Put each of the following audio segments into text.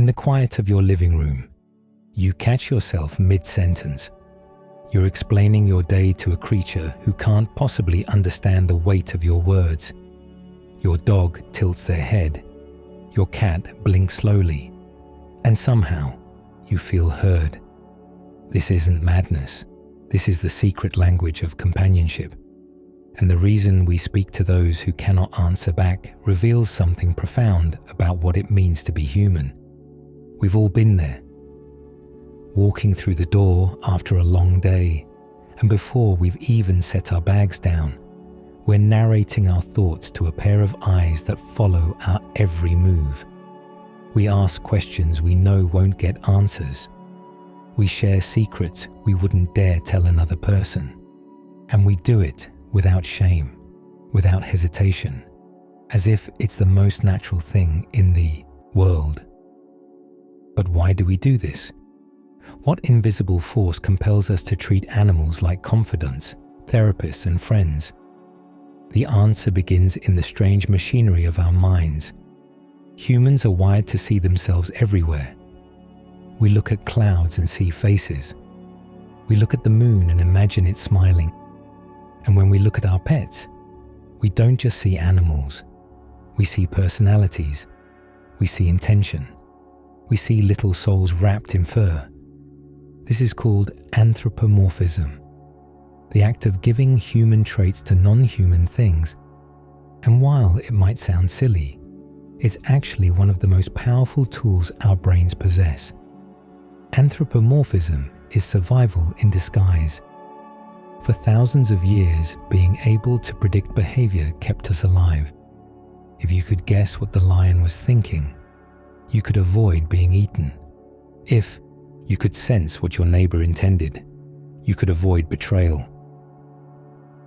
In the quiet of your living room, you catch yourself mid-sentence. You're explaining your day to a creature who can't possibly understand the weight of your words. Your dog tilts their head. Your cat blinks slowly. And somehow, you feel heard. This isn't madness. This is the secret language of companionship. And the reason we speak to those who cannot answer back reveals something profound about what it means to be human. We've all been there. Walking through the door after a long day, and before we've even set our bags down, we're narrating our thoughts to a pair of eyes that follow our every move. We ask questions we know won't get answers. We share secrets we wouldn't dare tell another person. And we do it without shame, without hesitation, as if it's the most natural thing in the world. But why do we do this? What invisible force compels us to treat animals like confidants, therapists, and friends? The answer begins in the strange machinery of our minds. Humans are wired to see themselves everywhere. We look at clouds and see faces. We look at the moon and imagine it smiling. And when we look at our pets, we don't just see animals. We see personalities. We see intention. We see little souls wrapped in fur. This is called anthropomorphism, the act of giving human traits to non-human things. And while it might sound silly, it's actually one of the most powerful tools our brains possess. Anthropomorphism is survival in disguise. For thousands of years, being able to predict behavior kept us alive. If you could guess what the lion was thinking, you could avoid being eaten. If you could sense what your neighbor intended, you could avoid betrayal.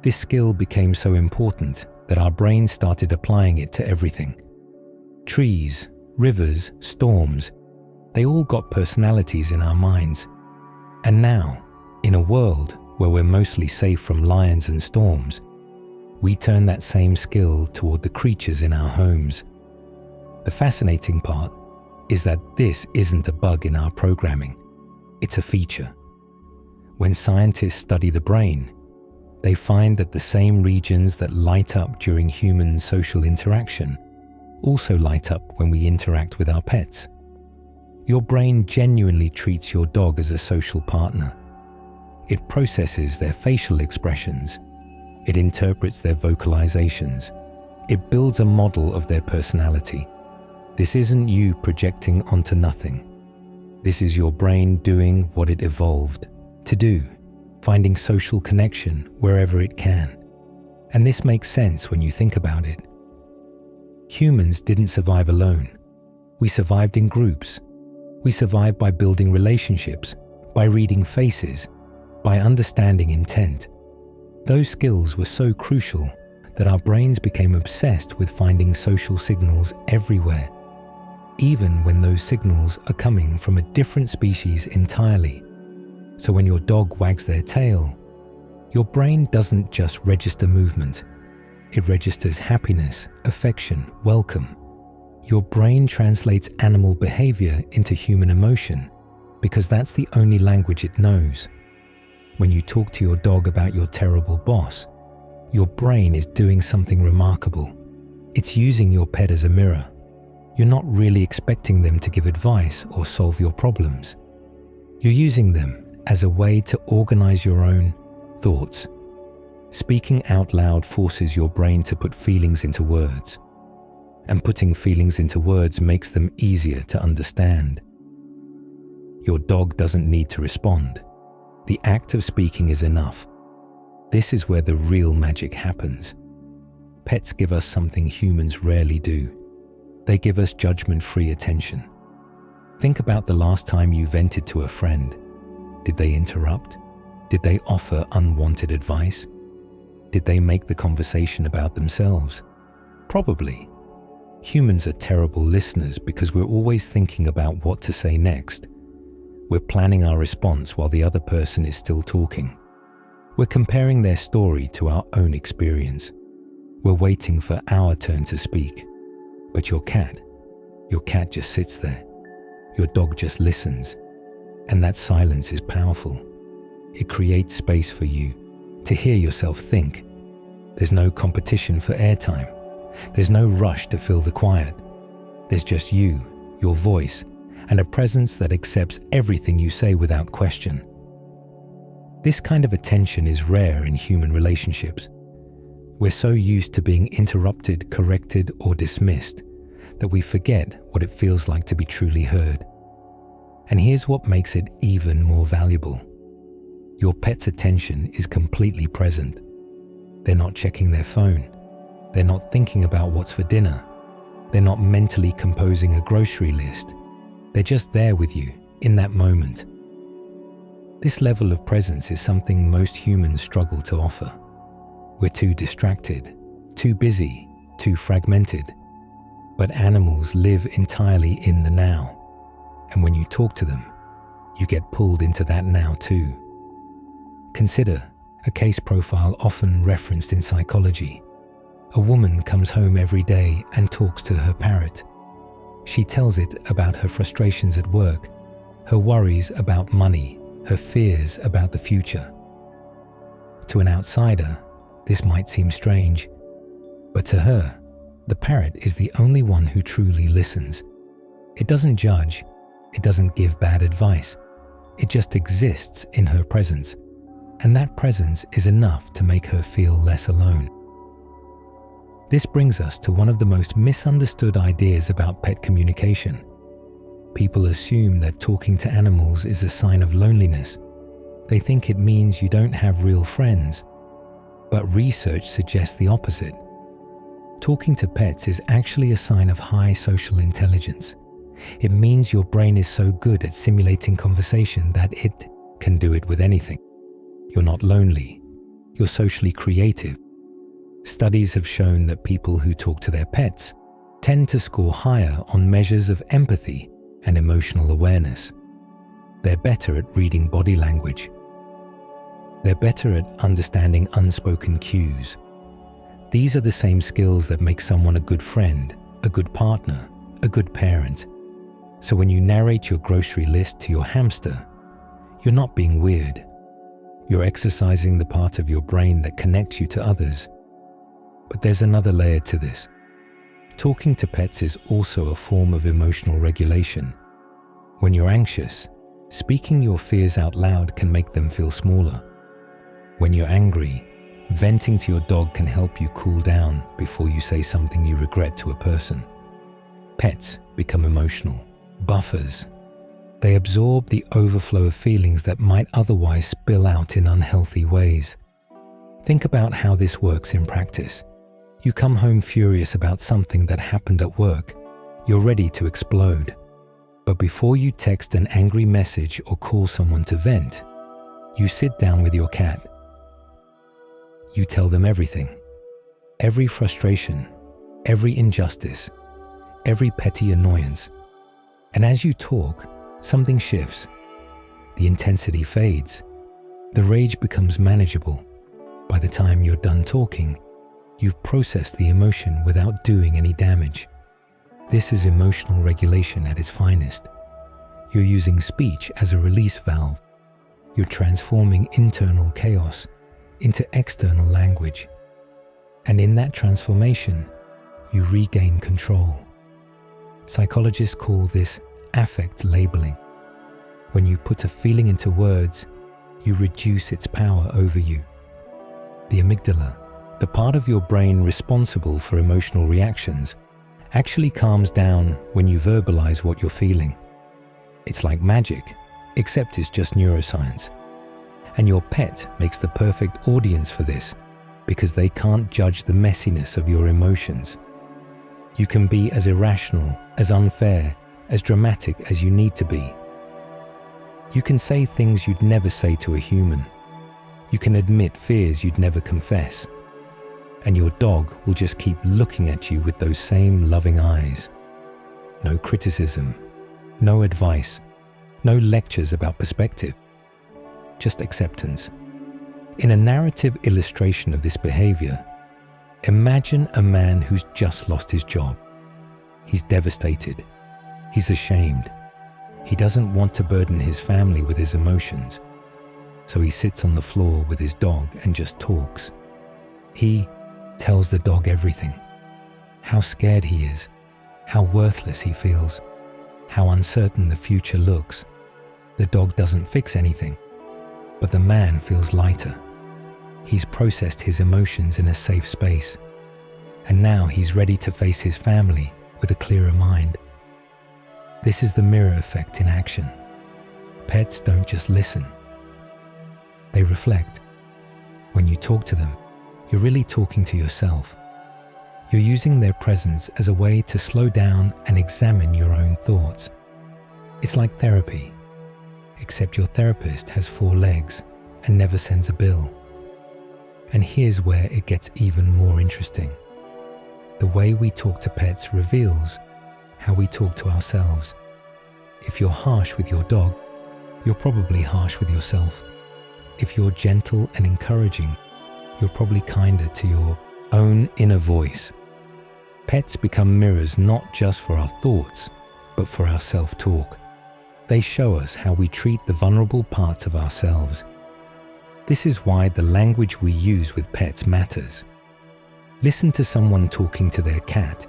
This skill became so important that our brains started applying it to everything. Trees, rivers, storms, they all got personalities in our minds. And now, in a world where we're mostly safe from lions and storms, we turn that same skill toward the creatures in our homes. The fascinating part is that this isn't a bug in our programming. It's a feature. When scientists study the brain, they find that the same regions that light up during human social interaction also light up when we interact with our pets. Your brain genuinely treats your dog as a social partner. It processes their facial expressions. It interprets their vocalizations. It builds a model of their personality. This isn't you projecting onto nothing. This is your brain doing what it evolved to do, finding social connection wherever it can. And this makes sense when you think about it. Humans didn't survive alone. We survived in groups. We survived by building relationships, by reading faces, by understanding intent. Those skills were so crucial that our brains became obsessed with finding social signals everywhere, even when those signals are coming from a different species entirely. So when your dog wags their tail, your brain doesn't just register movement. It registers happiness, affection, welcome. Your brain translates animal behavior into human emotion because that's the only language it knows. When you talk to your dog about your terrible boss, your brain is doing something remarkable. It's using your pet as a mirror. You're not really expecting them to give advice or solve your problems. You're using them as a way to organize your own thoughts. Speaking out loud forces your brain to put feelings into words, and putting feelings into words makes them easier to understand. Your dog doesn't need to respond. The act of speaking is enough. This is where the real magic happens. Pets give us something humans rarely do. They give us judgment-free attention. Think about the last time you vented to a friend. Did they interrupt? Did they offer unwanted advice? Did they make the conversation about themselves? Probably. Humans are terrible listeners because we're always thinking about what to say next. We're planning our response while the other person is still talking. We're comparing their story to our own experience. We're waiting for our turn to speak. But your cat just sits there. Your dog just listens, and that silence is powerful. It creates space for you to hear yourself think. There's no competition for airtime. There's no rush to fill the quiet. There's just you, your voice, and a presence that accepts everything you say without question. This kind of attention is rare in human relationships. We're so used to being interrupted, corrected, or dismissed that we forget what it feels like to be truly heard. And here's what makes it even more valuable. Your pet's attention is completely present. They're not checking their phone. They're not thinking about what's for dinner. They're not mentally composing a grocery list. They're just there with you in that moment. This level of presence is something most humans struggle to offer. We're too distracted, too busy, too fragmented. But animals live entirely in the now. And when you talk to them, you get pulled into that now too. Consider a case profile often referenced in psychology. A woman comes home every day and talks to her parrot. She tells it about her frustrations at work, her worries about money, her fears about the future. To an outsider, this might seem strange, but to her, the parrot is the only one who truly listens. It doesn't judge, it doesn't give bad advice, it just exists in her presence, and that presence is enough to make her feel less alone. This brings us to one of the most misunderstood ideas about pet communication. People assume that talking to animals is a sign of loneliness. They think it means you don't have real friends. But research suggests the opposite. Talking to pets is actually a sign of high social intelligence. It means your brain is so good at simulating conversation that it can do it with anything. You're not lonely. You're socially creative. Studies have shown that people who talk to their pets tend to score higher on measures of empathy and emotional awareness. They're better at reading body language. They're better at understanding unspoken cues. These are the same skills that make someone a good friend, a good partner, a good parent. So when you narrate your grocery list to your hamster, you're not being weird. You're exercising the part of your brain that connects you to others. But there's another layer to this. Talking to pets is also a form of emotional regulation. When you're anxious, speaking your fears out loud can make them feel smaller. When you're angry, venting to your dog can help you cool down before you say something you regret to a person. Pets become emotional buffers. They absorb the overflow of feelings that might otherwise spill out in unhealthy ways. Think about how this works in practice. You come home furious about something that happened at work. You're ready to explode. But before you text an angry message or call someone to vent, you sit down with your cat. You tell them everything. Every frustration, every injustice, every petty annoyance. And as you talk, something shifts. The intensity fades. The rage becomes manageable. By the time you're done talking, you've processed the emotion without doing any damage. This is emotional regulation at its finest. You're using speech as a release valve. You're transforming internal chaos into external language. And in that transformation, you regain control. Psychologists call this affect labeling. When you put a feeling into words, you reduce its power over you. The amygdala, the part of your brain responsible for emotional reactions, actually calms down when you verbalize what you're feeling. It's like magic, except it's just neuroscience. And your pet makes the perfect audience for this because they can't judge the messiness of your emotions. You can be as irrational, as unfair, as dramatic as you need to be. You can say things you'd never say to a human. You can admit fears you'd never confess. And your dog will just keep looking at you with those same loving eyes. No criticism, no advice, no lectures about perspective, just acceptance. In a narrative illustration of this behavior, imagine a man who's just lost his job. He's devastated. He's ashamed. He doesn't want to burden his family with his emotions, so he sits on the floor with his dog and just talks. He tells the dog everything: how scared he is, how worthless he feels, how uncertain the future looks. The dog doesn't fix anything, but the man feels lighter. He's processed his emotions in a safe space, and now he's ready to face his family with a clearer mind. This is the mirror effect in action. Pets don't just listen. They reflect. When you talk to them, you're really talking to yourself. You're using their presence as a way to slow down and examine your own thoughts. It's like therapy, except your therapist has 4 legs and never sends a bill. And here's where it gets even more interesting. The way we talk to pets reveals how we talk to ourselves. If you're harsh with your dog, you're probably harsh with yourself. If you're gentle and encouraging, you're probably kinder to your own inner voice. Pets become mirrors not just for our thoughts, but for our self-talk. They show us how we treat the vulnerable parts of ourselves. This is why the language we use with pets matters. Listen to someone talking to their cat.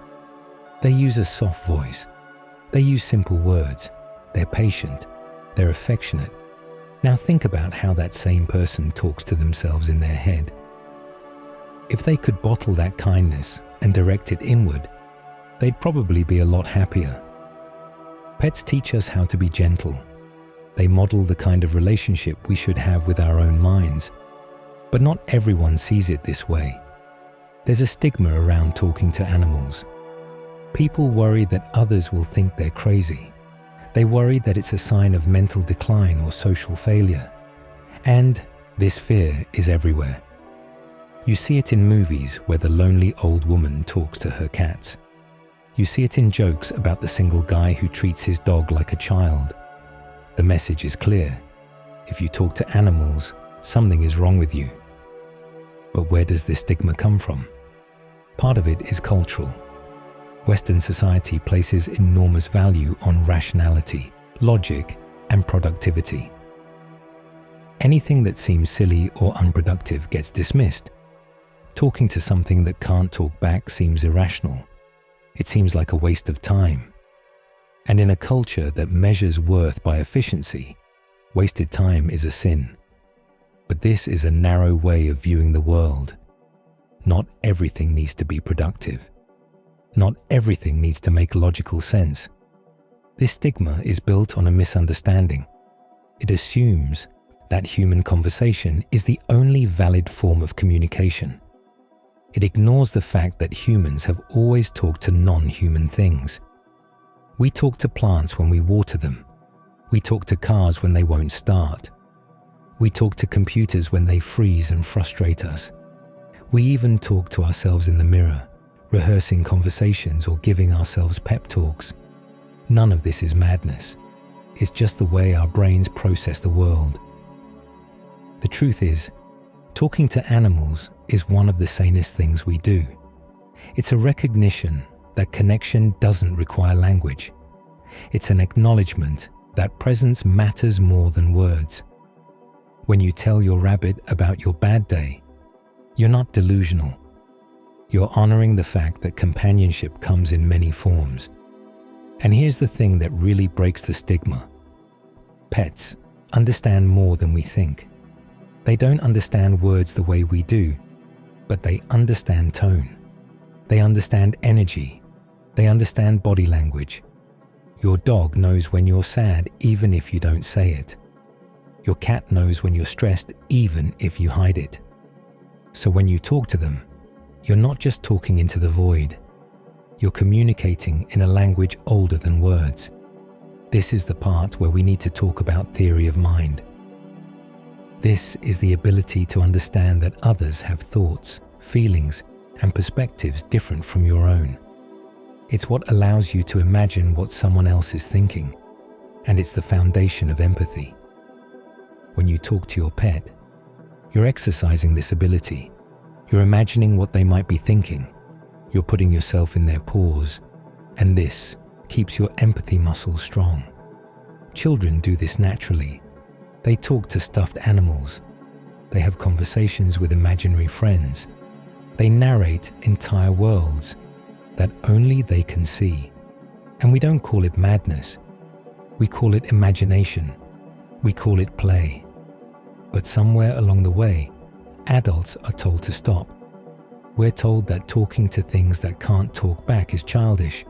They use a soft voice. They use simple words. They're patient. They're affectionate. Now think about how that same person talks to themselves in their head. If they could bottle that kindness and direct it inward, they'd probably be a lot happier. Pets teach us how to be gentle. They model the kind of relationship we should have with our own minds. But not everyone sees it this way. There's a stigma around talking to animals. People worry that others will think they're crazy. They worry that it's a sign of mental decline or social failure. And this fear is everywhere. You see it in movies where the lonely old woman talks to her cats. You see it in jokes about the single guy who treats his dog like a child. The message is clear. If you talk to animals, something is wrong with you. But where does this stigma come from? Part of it is cultural. Western society places enormous value on rationality, logic, and productivity. Anything that seems silly or unproductive gets dismissed. Talking to something that can't talk back seems irrational. It seems like a waste of time. And in a culture that measures worth by efficiency, wasted time is a sin. But this is a narrow way of viewing the world. Not everything needs to be productive. Not everything needs to make logical sense. This stigma is built on a misunderstanding. It assumes that human conversation is the only valid form of communication. It ignores the fact that humans have always talked to non-human things. We talk to plants when we water them. We talk to cars when they won't start. We talk to computers when they freeze and frustrate us. We even talk to ourselves in the mirror, rehearsing conversations or giving ourselves pep talks. None of this is madness. It's just the way our brains process the world. The truth is, talking to animals is one of the sanest things we do. It's a recognition that connection doesn't require language. It's an acknowledgement that presence matters more than words. When you tell your rabbit about your bad day, you're not delusional. You're honoring the fact that companionship comes in many forms. And here's the thing that really breaks the stigma. Pets understand more than we think. They don't understand words the way we do, but they understand tone. They understand energy. They understand body language. Your dog knows when you're sad even if you don't say it. Your cat knows when you're stressed even if you hide it. So when you talk to them, you're not just talking into the void. You're communicating in a language older than words. This is the part where we need to talk about theory of mind. This is the ability to understand that others have thoughts, feelings, and perspectives different from your own. It's what allows you to imagine what someone else is thinking, and it's the foundation of empathy. When you talk to your pet, you're exercising this ability. You're imagining what they might be thinking. You're putting yourself in their paws, and this keeps your empathy muscles strong. Children do this naturally. They talk to stuffed animals. They have conversations with imaginary friends. They narrate entire worlds that only they can see. And we don't call it madness. We call it imagination. We call it play. But somewhere along the way, adults are told to stop. We're told that talking to things that can't talk back is childish.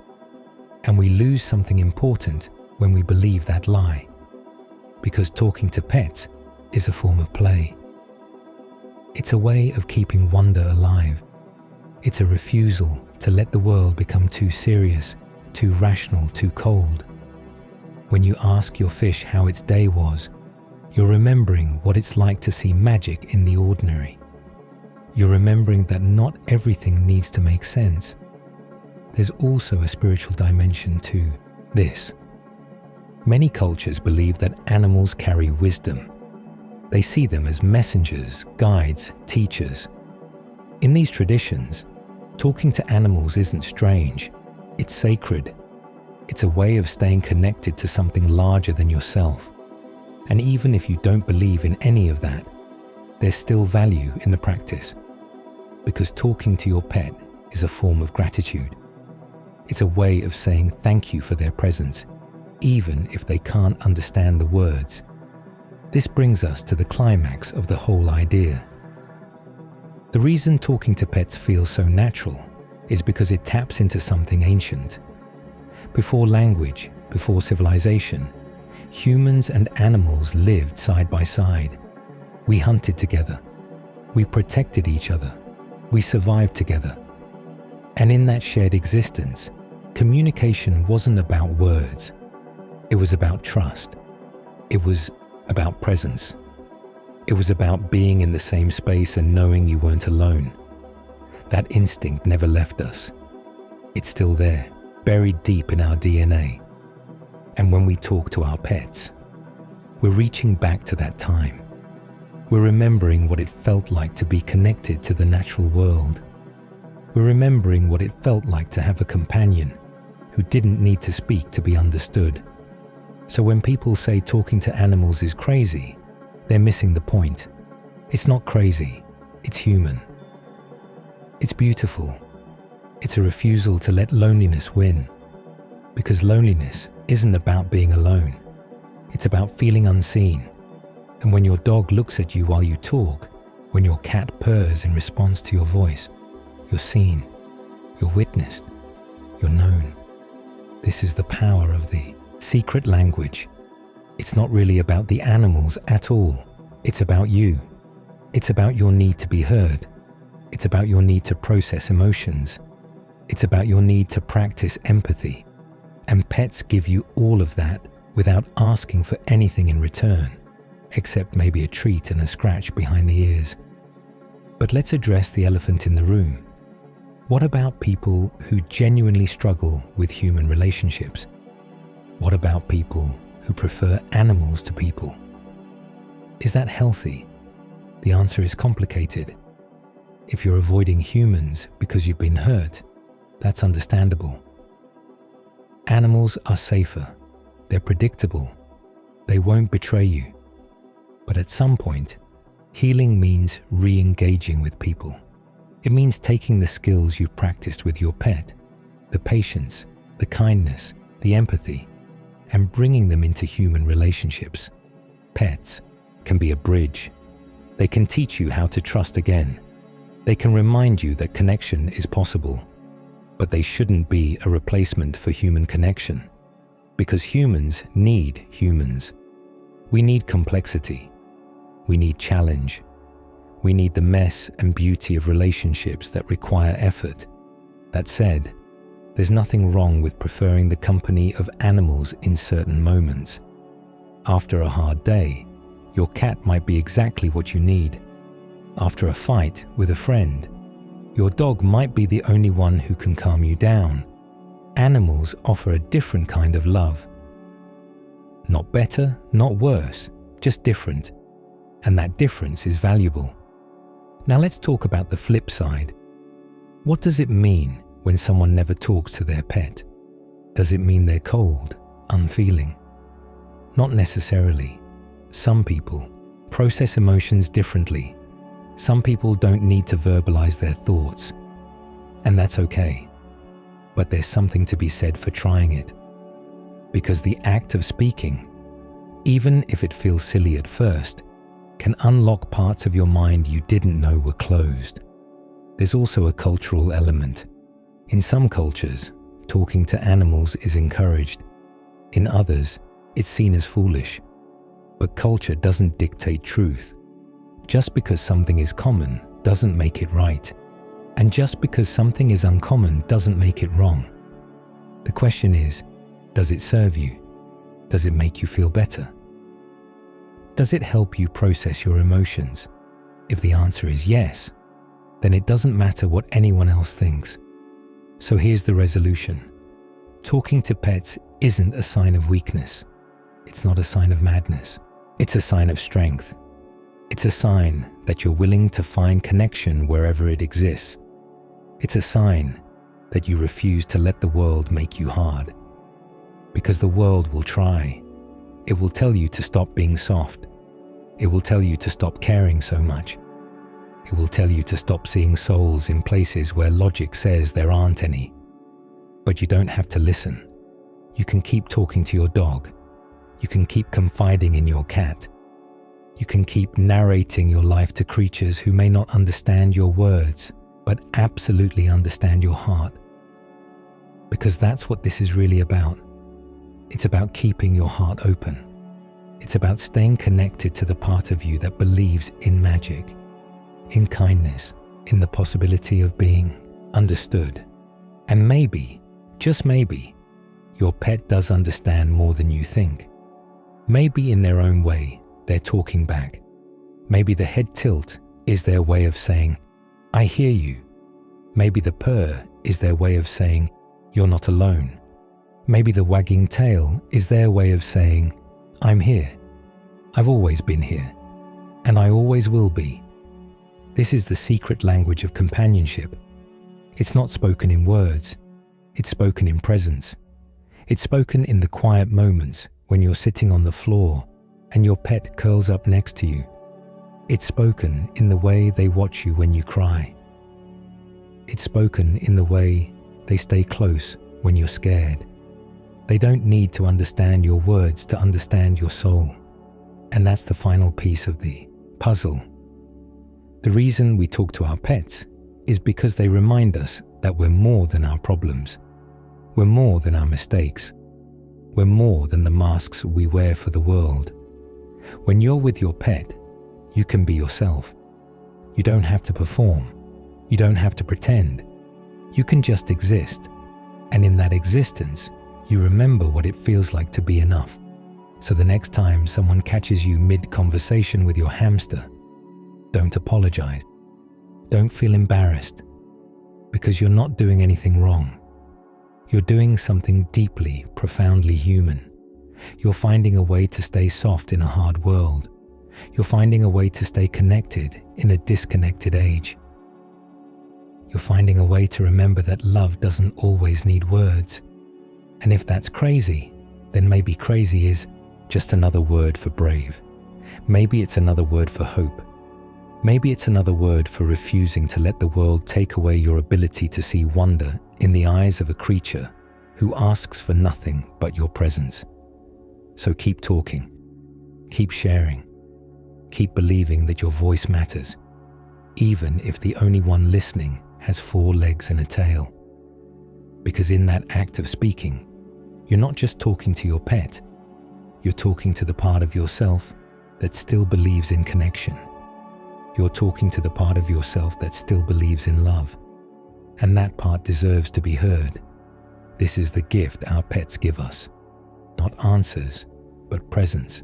And we lose something important when we believe that lie. Because talking to pets is a form of play. It's a way of keeping wonder alive. It's a refusal to let the world become too serious, too rational, too cold. When you ask your fish how its day was, you're remembering what it's like to see magic in the ordinary. You're remembering that not everything needs to make sense. There's also a spiritual dimension to this. Many cultures believe that animals carry wisdom. They see them as messengers, guides, teachers. In these traditions, talking to animals isn't strange. It's sacred. It's a way of staying connected to something larger than yourself. And even if you don't believe in any of that, there's still value in the practice. Because talking to your pet is a form of gratitude. It's a way of saying thank you for their presence, even if they can't understand the words. This brings us to the climax of the whole idea. The reason talking to pets feels so natural is because it taps into something ancient. Before language, before civilization, humans and animals lived side by side. We hunted together. We protected each other. We survived together. And in that shared existence, communication wasn't about words. It was about trust. It was about presence. It was about being in the same space and knowing you weren't alone. That instinct never left us. It's still there, buried deep in our DNA. And when we talk to our pets, we're reaching back to that time. We're remembering what it felt like to be connected to the natural world. We're remembering what it felt like to have a companion who didn't need to speak to be understood. So when people say talking to animals is crazy, they're missing the point. It's not crazy, it's human. It's beautiful. It's a refusal to let loneliness win. Because loneliness isn't about being alone. It's about feeling unseen. And when your dog looks at you while you talk, when your cat purrs in response to your voice, you're seen, you're witnessed, you're known. This is the power of the secret language. It's not really about the animals at all. It's about you. It's about your need to be heard. It's about your need to process emotions. It's about your need to practice empathy. And pets give you all of that without asking for anything in return, except maybe a treat and a scratch behind the ears. But let's address the elephant in the room. What about people who genuinely struggle with human relationships? What about people who prefer animals to people? Is that healthy? The answer is complicated. If you're avoiding humans because you've been hurt, that's understandable. Animals are safer. They're predictable. They won't betray you. But at some point, healing means re-engaging with people. It means taking the skills you've practiced with your pet, the patience, the kindness, the empathy, and bringing them into human relationships. Pets can be a bridge. They can teach you how to trust again. They can remind you that connection is possible, but they shouldn't be a replacement for human connection, because humans need humans. We need complexity. We need challenge. We need the mess and beauty of relationships that require effort. That said, there's nothing wrong with preferring the company of animals in certain moments. After a hard day, your cat might be exactly what you need. After a fight with a friend, your dog might be the only one who can calm you down. Animals offer a different kind of love. Not better, not worse, just different. And that difference is valuable. Now let's talk about the flip side. What does it mean when someone never talks to their pet? Does it mean they're cold, unfeeling? Not necessarily. Some people process emotions differently. Some people don't need to verbalize their thoughts, and that's okay. But there's something to be said for trying it. Because the act of speaking, even if it feels silly at first, can unlock parts of your mind you didn't know were closed. There's also a cultural element. In some cultures, talking to animals is encouraged. In others, it's seen as foolish. But culture doesn't dictate truth. Just because something is common doesn't make it right. And just because something is uncommon doesn't make it wrong. The question is, does it serve you? Does it make you feel better? Does it help you process your emotions? If the answer is yes, then it doesn't matter what anyone else thinks. So here's the resolution. Talking to pets isn't a sign of weakness. It's not a sign of madness. It's a sign of strength. It's a sign that you're willing to find connection wherever it exists. It's a sign that you refuse to let the world make you hard. Because the world will try. It will tell you to stop being soft. It will tell you to stop caring so much. It will tell you to stop seeing souls in places where logic says there aren't any. But you don't have to listen. You can keep talking to your dog. You can keep confiding in your cat. You can keep narrating your life to creatures who may not understand your words, but absolutely understand your heart. Because that's what this is really about. It's about keeping your heart open. It's about staying connected to the part of you that believes in magic, in kindness, in the possibility of being understood. And maybe, just maybe, your pet does understand more than you think. Maybe in their own way, they're talking back. Maybe the head tilt is their way of saying, I hear you. Maybe the purr is their way of saying, you're not alone. Maybe the wagging tail is their way of saying, I'm here. I've always been here. And I always will be. This is the secret language of companionship. It's not spoken in words. It's spoken in presence. It's spoken in the quiet moments when you're sitting on the floor and your pet curls up next to you. It's spoken in the way they watch you when you cry. It's spoken in the way they stay close when you're scared. They don't need to understand your words to understand your soul. And that's the final piece of the puzzle. The reason we talk to our pets is because they remind us that we're more than our problems. We're more than our mistakes. We're more than the masks we wear for the world. When you're with your pet, you can be yourself. You don't have to perform. You don't have to pretend. You can just exist. And in that existence, you remember what it feels like to be enough. So the next time someone catches you mid-conversation with your hamster, don't apologize. Don't feel embarrassed. Because you're not doing anything wrong. You're doing something deeply, profoundly human. You're finding a way to stay soft in a hard world. You're finding a way to stay connected in a disconnected age. You're finding a way to remember that love doesn't always need words. And if that's crazy, then maybe crazy is just another word for brave. Maybe it's another word for hope. Maybe it's another word for refusing to let the world take away your ability to see wonder in the eyes of a creature who asks for nothing but your presence. So keep talking, keep sharing, keep believing that your voice matters, even if the only one listening has 4 legs and a tail. Because in that act of speaking, you're not just talking to your pet, you're talking to the part of yourself that still believes in connection. You're talking to the part of yourself that still believes in love. And that part deserves to be heard. This is the gift our pets give us. Not answers, but presence.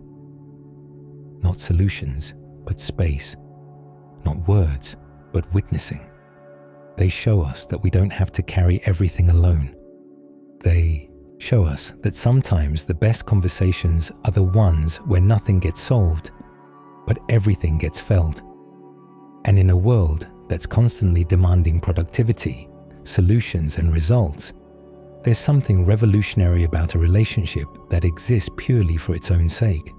Not solutions, but space. Not words, but witnessing. They show us that we don't have to carry everything alone. They show us that sometimes the best conversations are the ones where nothing gets solved, but everything gets felt. And in a world that's constantly demanding productivity, solutions and results, There's something revolutionary about a relationship that exists purely for its own sake.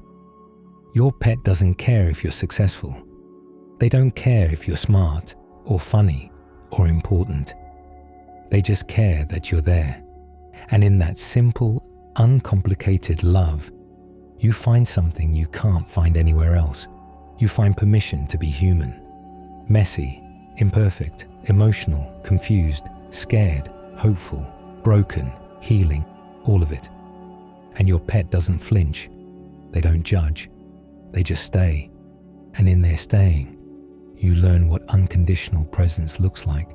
Your pet doesn't care if you're successful. They don't care if you're smart or funny or important. They just care that you're there. And in that simple, uncomplicated love, you find something you can't find anywhere else. You find permission to be human. Messy, imperfect, emotional, confused, scared, hopeful, broken, healing, all of it. And your pet doesn't flinch. They don't judge. They just stay. And in their staying, you learn what unconditional presence looks like.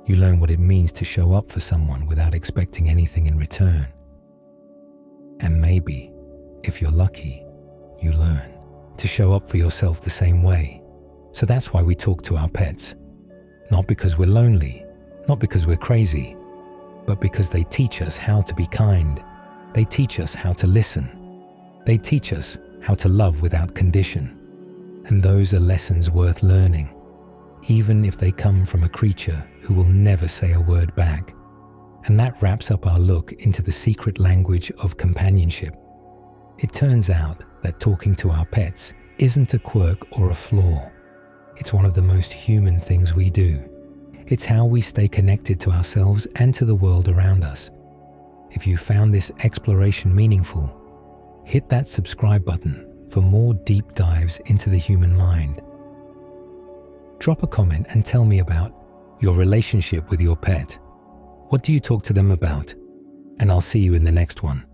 You learn what it means to show up for someone without expecting anything in return. And maybe, if you're lucky, you learn to show up for yourself the same way. So that's why we talk to our pets. Not because we're lonely, not because we're crazy, but because they teach us how to be kind. They teach us how to listen. They teach us how to love without condition. And those are lessons worth learning, even if they come from a creature who will never say a word back. And that wraps up our look into the secret language of companionship. It turns out that talking to our pets isn't a quirk or a flaw. It's one of the most human things we do. It's how we stay connected to ourselves and to the world around us. If you found this exploration meaningful, hit that subscribe button for more deep dives into the human mind. Drop a comment and tell me about your relationship with your pet. What do you talk to them about? And I'll see you in the next one.